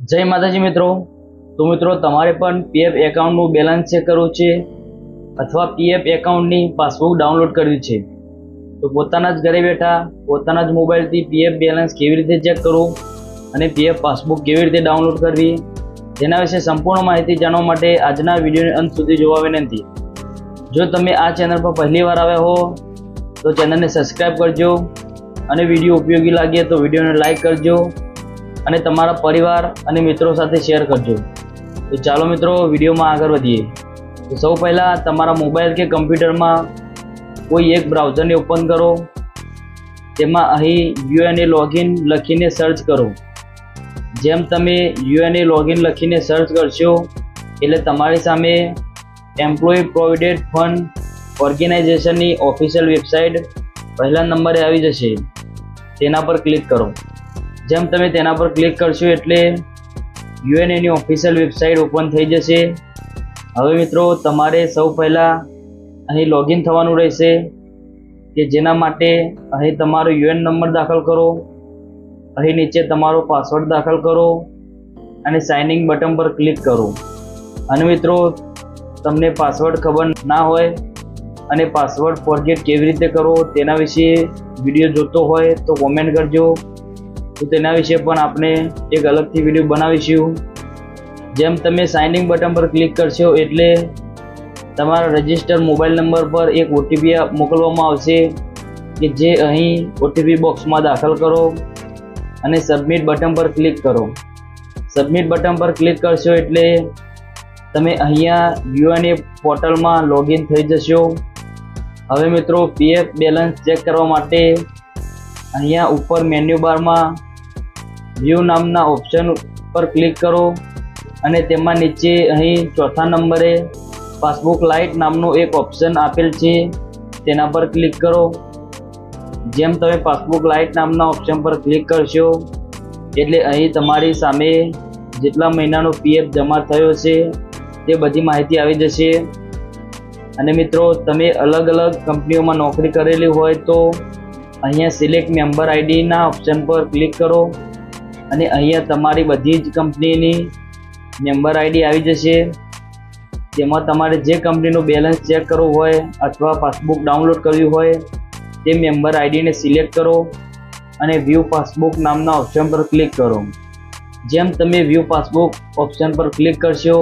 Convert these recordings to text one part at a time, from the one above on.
જય માતાજી મિત્રો। તો મિત્રો તમારે પણ પીએફ એકાઉન્ટનું બેલેન્સ ચેક કરવું છે અથવા પીએફ એકાઉન્ટની પાસબુક ડાઉનલોડ કરવી છે તો પોતાના જ ઘરે બેઠા પોતાના જ મોબાઈલથી પીએફ બેલેન્સ કેવી રીતે ચેક કરવું અને પીએફ પાસબુક કેવી રીતે ડાઉનલોડ કરવી તેના વિશે સંપૂર્ણ માહિતી જાણવા માટે આજના વિડીયોને અંત સુધી જોવા વિનંતી। જો તમે આ ચેનલ પર પહેલી વાર આવ્યા હો તો ચેનલને સબસ્ક્રાઈબ કરજો અને વિડીયો ઉપયોગી લાગે તો વિડીયોને લાઈક કરજો અને તમારા પરિવાર અને મિત્રો સાથે શેર કરજો। તો ચાલો મિત્રો વિડીયોમાં આગળ વધીએ। તો સૌ પહેલાં તમારા મોબાઈલ કે કમ્પ્યુટરમાં કોઈ એક બ્રાઉઝરને ઓપન કરો, તેમાં અહીં યુએનએ લોગિન લખીને સર્ચ કરો। જેમ તમે યુએનએ લોગિન લખીને સર્ચ કરશો એટલે તમારી સામે એમ્પ્લોયી પ્રોવિડન્ટ ફંડ ઓર્ગેનાઇઝેશનની ઓફિશિયલ વેબસાઇટ પહેલા નંબરે આવી જશે, તેના પર ક્લિક કરો। જેમ તમે તેના પર ક્લિક કરશો એટલે યુએનએની ઓફિશિયલ વેબસાઇટ ઓપન થઈ જશે। હવે મિત્રો તમારે સૌ પહેલાં અહીં લોગિન થવાનું રહેશે કે જેના માટે અહીં તમારો યુએન નંબર દાખલ કરો, અહીં નીચે તમારો પાસવર્ડ દાખલ કરો અને સાઇન ઇન બટન પર ક્લિક કરો। અને મિત્રો તમને પાસવર્ડ ખબર ના હોય અને પાસવર્ડ ફોરગેટ કેવી રીતે કરવો તેના વિશે વિડીયો જોતો હોય તો કોમેન્ટ કરજો, તો તેના વિશે પણ આપણે એક અલગથી વિડીયો બનાવીશું। જેમ તમે સાઇન ઇન બટન પર ક્લિક કરશો એટલે તમારા રજિસ્ટર મોબાઈલ નંબર પર એક ઓટીપી મોકલવામાં આવશે કે જે અહીં ઓટીપી બોક્સમાં દાખલ કરો અને સબમિટ બટન પર ક્લિક કરો। સબમિટ બટન પર ક્લિક કરશો એટલે તમે અહીંયા યુએનએ પોર્ટલમાં લોગિન થઈ જશો। હવે મિત્રો પીએફ બેલેન્સ ચેક કરવા માટે અહીંયા ઉપર મેન્યુ બારમાં વ્યૂ નામના ઓપ્શન પર ક્લિક કરો અને તેમાં નીચે અહીં ચોથા નંબરે પાસબુક લાઇટ નામનો એક ઓપ્શન આપેલ છે તેના પર ક્લિક કરો। જેમ તમે પાસબુક લાઇટ નામના ઓપ્શન પર ક્લિક કરશો એટલે અહીં તમારી સામે જેટલા મહિનાનો પીએફ જમા થયો છે તે બધી માહિતી આવી જશે। અને મિત્રો તમે અલગ અલગ કંપનીઓમાં નોકરી કરેલી હોય તો અહીંયા સિલેક્ટ મેમ્બર આઈડીના ઓપ્શન પર ક્લિક કરો અને અહીંયા તમારી બધી જ કંપનીની મેમ્બર આઈડી આવી જશે। તેમાં તમારે જે કંપનીનું બેલેન્સ ચેક કરવું હોય અથવા પાસબુક ડાઉનલોડ કરવી હોય તે મેમ્બર આઈડીને સિલેક્ટ કરો અને વ્યૂ પાસબુક નામના ઓપ્શન પર ક્લિક કરો। જેમ તમે વ્યૂ પાસબુક ઓપ્શન પર ક્લિક કરશો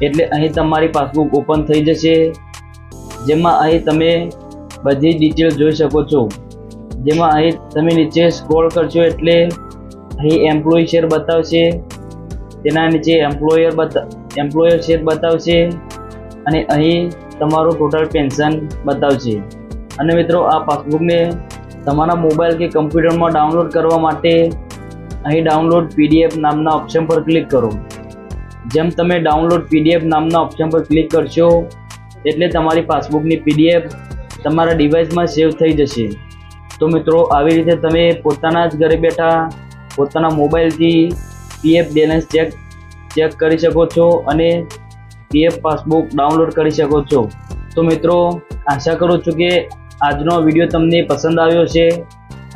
એટલે અહીં તમારી પાસબુક ઓપન થઈ જશે, જેમાં અહીં તમે બધી ડિટેલ જોઈ શકો છો। જેમાં અહીં તમે નીચે સ્ક્રોલ કરશો એટલે અહીં એમ્પ્લોયી શેર બતાવશે, તેના નીચે એમ્પ્લોયર શેર બતાવશે અને અહીં તમારું ટોટલ પેન્શન બતાવશે। અને મિત્રો આ પાસબુકને તમારા મોબાઈલ કે કમ્પ્યુટરમાં ડાઉનલોડ કરવા માટે અહીં ડાઉનલોડ પીડીએફ નામના ઓપ્શન પર ક્લિક કરો। જેમ તમે ડાઉનલોડ પીડીએફ નામના ઓપ્શન પર ક્લિક કરશો એટલે તમારી પાસબુકની પીડીએફ તમારા ડિવાઇસમાં સેવ થઈ જશે। તો મિત્રો આવી રીતે તમે પોતાના જ ઘરે બેઠા પોતાના મોબાઈલથી પીએફ બેલેન્સ ચેક કરી શકો છો અને પીએફ પાસબુક ડાઉનલોડ કરી શકો છો। તો મિત્રો આશા કરું છું કે આજનો વિડીયો તમને પસંદ આવ્યો છે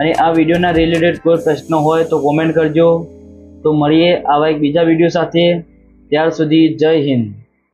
અને આ વિડીયોના રિલેટેડ કોઈ પ્રશ્ન હોય તો કોમેન્ટ કરજો। તો મળીએ આવા એક બીજા વિડીયો સાથે, ત્યાર સુધી જય હિન્દ।